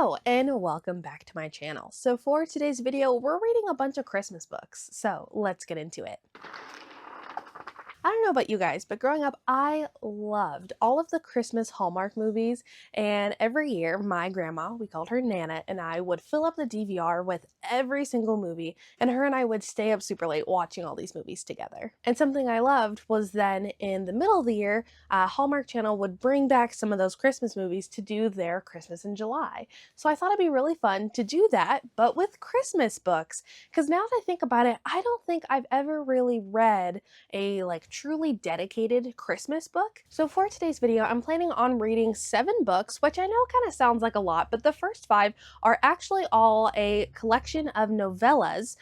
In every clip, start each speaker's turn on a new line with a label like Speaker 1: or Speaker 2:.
Speaker 1: Hello and welcome back to my channel. So for today's video, we're reading a bunch of Christmas books. So let's get into it. I don't know about you guys, but growing up, I loved all of the Christmas Hallmark movies. And every year, my grandma, we called her Nana, and I would fill up the DVR with every single movie. And her and I would stay up super late watching all these movies together. And something I loved was then in the middle of the year, Hallmark Channel would bring back some of those Christmas movies to do their Christmas in July. So I thought it'd be really fun to do that, but with Christmas books. Because now that I think about it, I don't think I've ever really read a truly dedicated Christmas book. So for today's video, I'm planning on reading 7 books, which I know kind of sounds like a lot, but the first 5 are actually all a collection of novellas,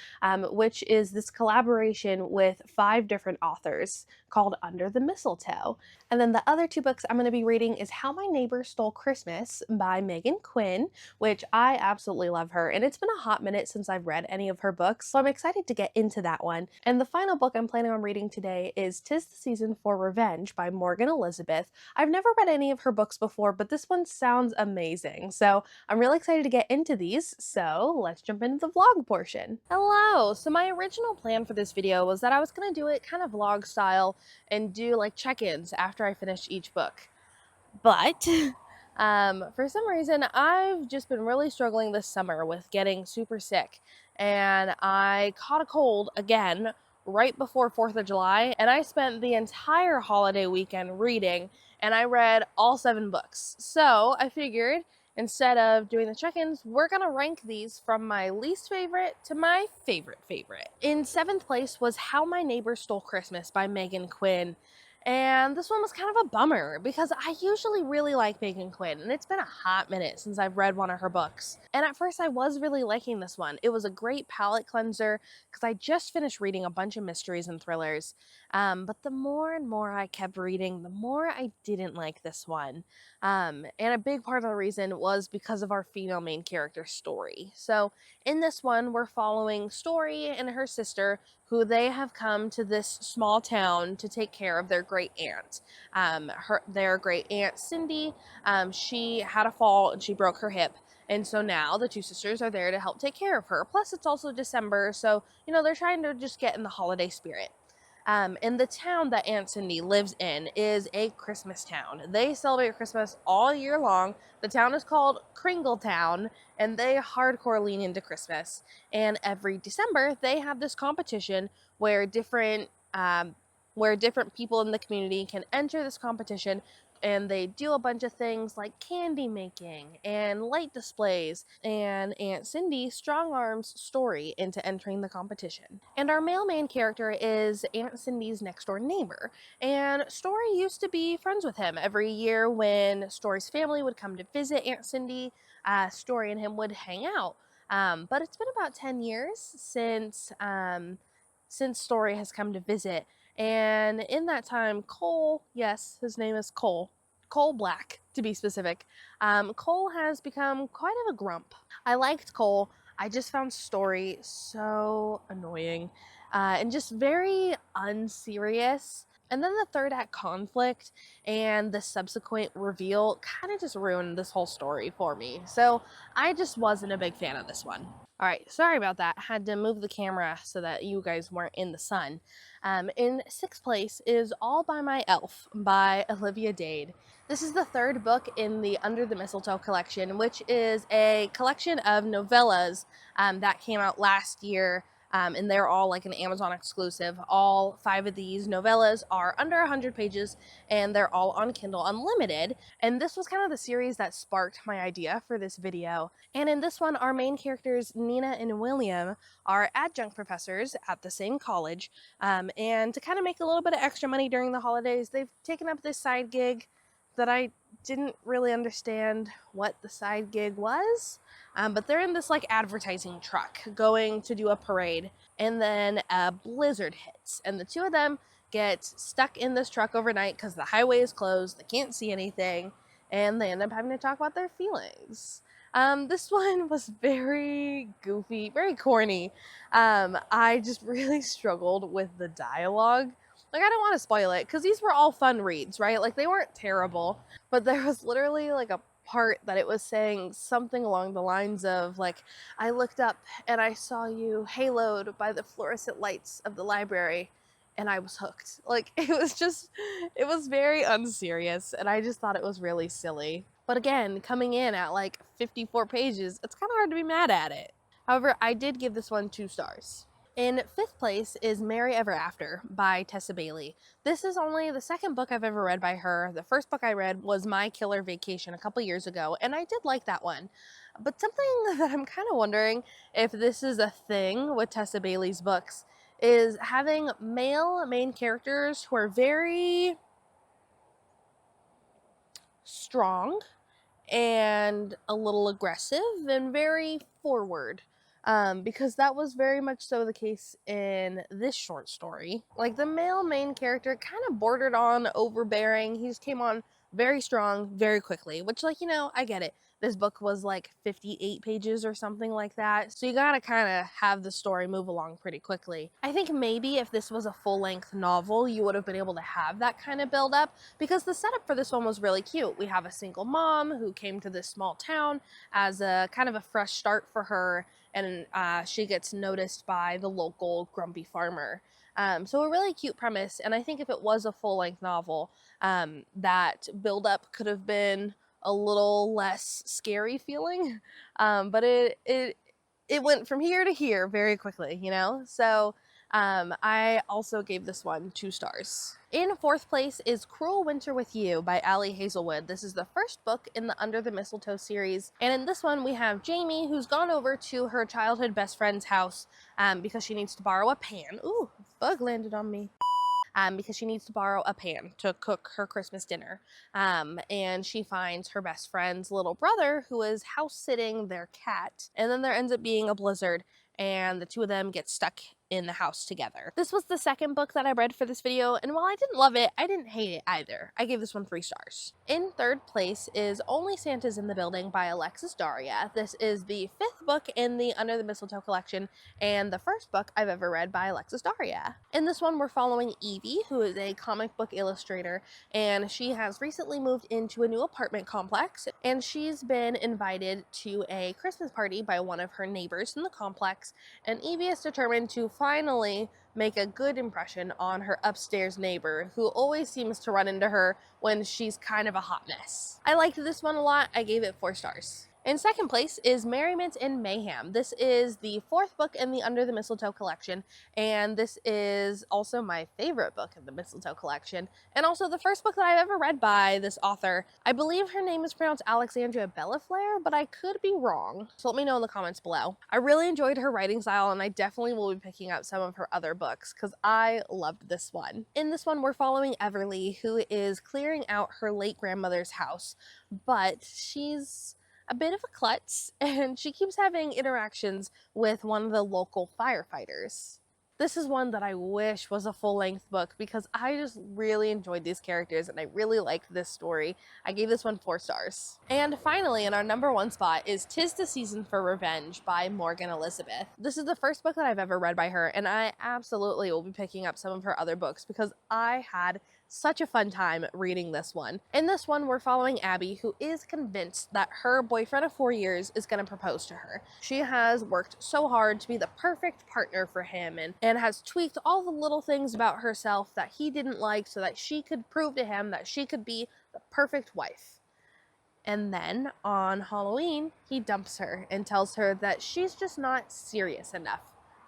Speaker 1: which is this collaboration with 5 different authors called Under the Mistletoe. And then the other 2 books I'm going to be reading is How My Neighbor Stole Christmas by Megan Quinn, which I absolutely love her, and it's been a hot minute since I've read any of her books, so I'm excited to get into that one. And the final book I'm planning on reading today is 'Tis the Season for Revenge by Morgan Elizabeth. I've never read any of her books before, but this one sounds amazing, so I'm really excited to get into these, so let's jump into the vlog portion. Hello! So my original plan for this video was that I was going to do it kind of vlog style and do like check-ins after I finished each book. But for some reason, I've just been really struggling this summer with getting super sick, and I caught a cold again right before 4th of July, and I spent the entire holiday weekend reading, and I read all 7 books. So I figured instead of doing the check-ins, we're gonna rank these from my least favorite to my favorite. In 7th place was How My Neighbor Stole Christmas by Megan Quinn. And this one was kind of a bummer because I usually really like Megan Quinn, and it's been a hot minute since I've read one of her books. And at first I was really liking this one. It was a great palate cleanser because I just finished reading a bunch of mysteries and thrillers. But the more and more I kept reading, the more I didn't like this one. And a big part of the reason was because of our female main character, Story. So in this one, we're following Story and her sister, who they have come to this small town to take care of their great aunt. Their great aunt, Cindy, she had a fall and she broke her hip. And so now the 2 sisters are there to help take care of her. Plus, it's also December, so, they're trying to just get in the holiday spirit. And the town that Aunt Cindy lives in is a Christmas town. They celebrate Christmas all year long. The town is called Kringletown, and they hardcore lean into Christmas. And every December, they have this competition where different people in the community can enter this competition, and they do a bunch of things like candy making and light displays, and Aunt Cindy strong arms Story into entering the competition. And our male main character is Aunt Cindy's next door neighbor, and Story used to be friends with him. Every year when Story's family would come to visit Aunt Cindy, Story and him would hang out. But it's been about 10 years since Story has come to visit. And in that time, Cole, yes, his name is Cole Black, to be specific, Cole has become quite of a grump. I liked Cole. I just found Story so annoying and just very unserious. And then the third act conflict and the subsequent reveal kind of just ruined this whole story for me. So I just wasn't a big fan of this one. All right, sorry about that. Had to move the camera so that you guys weren't in the sun. In 6th place is All by My Elf by Olivia Dade. This is the 3rd book in the Under the Mistletoe collection, which is a collection of novellas that came out last year. And they're all like an Amazon exclusive. All 5 of these novellas are under 100 pages, and they're all on Kindle Unlimited. And this was kind of the series that sparked my idea for this video. And in this one, our main characters, Nina and William, are adjunct professors at the same college. And to kind of make a little bit of extra money during the holidays, they've taken up this side gig that I didn't really understand what the side gig was. But they're in this like advertising truck going to do a parade, and then a blizzard hits, and the 2 of them get stuck in this truck overnight because the highway is closed, they can't see anything, and they end up having to talk about their feelings. This one was very goofy, very corny. I just really struggled with the dialogue. Like, I don't want to spoil it because these were all fun reads, right? Like, they weren't terrible, but there was literally like a part that it was saying something along the lines of like, I looked up and I saw you haloed by the fluorescent lights of the library and I was hooked. Like, it was very unserious, and I just thought it was really silly. But again, coming in at like 54 pages, it's kind of hard to be mad at it. However, I did give this one 2 stars. In 5th place is Mary Ever After by Tessa Bailey. This is only the 2nd book I've ever read by her. The first book I read was My Killer Vacation a couple years ago, and I did like that one. But something that I'm kind of wondering if this is a thing with Tessa Bailey's books is having male main characters who are very strong and a little aggressive and very forward. Because that was very much so the case in this short story. Like, the male main character kind of bordered on overbearing. He just came on very strong very quickly, which, like, you know, I get it. This book was like 58 pages or something like that, so you gotta kind of have the story move along pretty quickly. I think maybe if this was a full-length novel, you would have been able to have that kind of build up, because the setup for this one was really cute. We have a single mom who came to this small town as a kind of a fresh start for her, and she gets noticed by the local grumpy farmer. So a really cute premise, and I think if it was a full-length novel, that build-up could have been a little less scary feeling, but it went from here to here very quickly, you know? So I also gave this one 2 stars. In 4th place is Cruel Winter with You by Allie Hazelwood. This is the first book in the Under the Mistletoe series, and in this one we have Jamie, who's gone over to her childhood best friend's house because she needs to borrow a pan. Ooh, bug landed on me. Because she needs to borrow a pan to cook her Christmas dinner. And she finds her best friend's little brother who is house sitting their cat. And then there ends up being a blizzard, and the two of them get stuck in the house together. This was the 2nd book that I read for this video, and while I didn't love it, I didn't hate it either. I gave this one 3 stars. In 3rd place is Only Santa's in the Building by Alexis Daria. This is the 5th book in the Under the Mistletoe collection, and the first book I've ever read by Alexis Daria. In this one, we're following Evie, who is a comic book illustrator, and she has recently moved into a new apartment complex, and she's been invited to a Christmas party by one of her neighbors in the complex, and Evie is determined to finally make a good impression on her upstairs neighbor, who always seems to run into her when she's kind of a hot mess. I liked this one a lot. I gave it 4 stars. In 2nd place is Merriment and Mayhem. This is the 4th book in the Under the Mistletoe collection, and this is also my favorite book in the Mistletoe collection, and also the first book that I've ever read by this author. I believe her name is pronounced Alexandria Bellafleur, but I could be wrong, so let me know in the comments below. I really enjoyed her writing style, and I definitely will be picking up some of her other books, because I loved this one. In this one, we're following Everly, who is clearing out her late grandmother's house, but she's a bit of a klutz, and she keeps having interactions with one of the local firefighters. This is one that I wish was a full-length book, because I just really enjoyed these characters and I really liked this story. I gave this one 4 stars. And finally, in our number 1 spot is 'Tis the Season for Revenge by Morgan Elizabeth. This is the first book that I've ever read by her, and I absolutely will be picking up some of her other books because I had such a fun time reading this one. In this one, we're following Abby, who is convinced that her boyfriend of 4 years is going to propose to her. She has worked so hard to be the perfect partner for him, and has tweaked all the little things about herself that he didn't like so that she could prove to him that she could be the perfect wife. And then, on Halloween, he dumps her and tells her that she's just not serious enough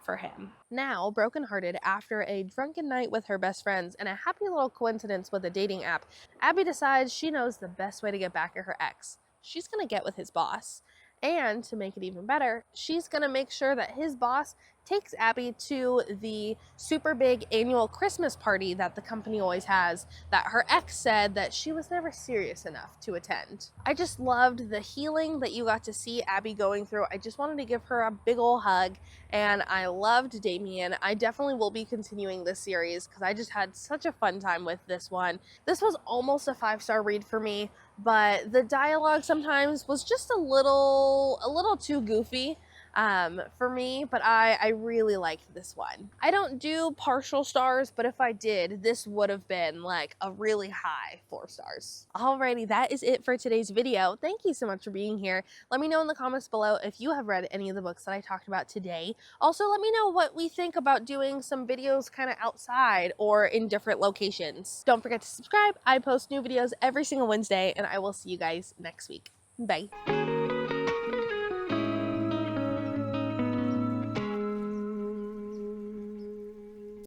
Speaker 1: for him. Now, brokenhearted after a drunken night with her best friends and a happy little coincidence with a dating app, Abby decides she knows the best way to get back at her ex. She's gonna get with his boss. And to make it even better, she's gonna make sure that his boss takes Abby to the super big annual Christmas party that the company always has, that her ex said that she was never serious enough to attend. I just loved the healing that you got to see Abby going through. I just wanted to give her a big ol' hug, and I loved Damien. I definitely will be continuing this series because I just had such a fun time with this one. This was almost a 5-star read for me, but the dialogue sometimes was just a little too goofy. for me, but I really liked this one. I don't do partial stars, but if I did, this would have been like a really high 4 stars. Alrighty, that is it for today's video. Thank you so much for being here. Let me know in the comments below if you have read any of the books that I talked about today. Also, let me know what we think about doing some videos kind of outside or in different locations. Don't forget to subscribe. I post new videos every single Wednesday, and I will see you guys next week. Bye.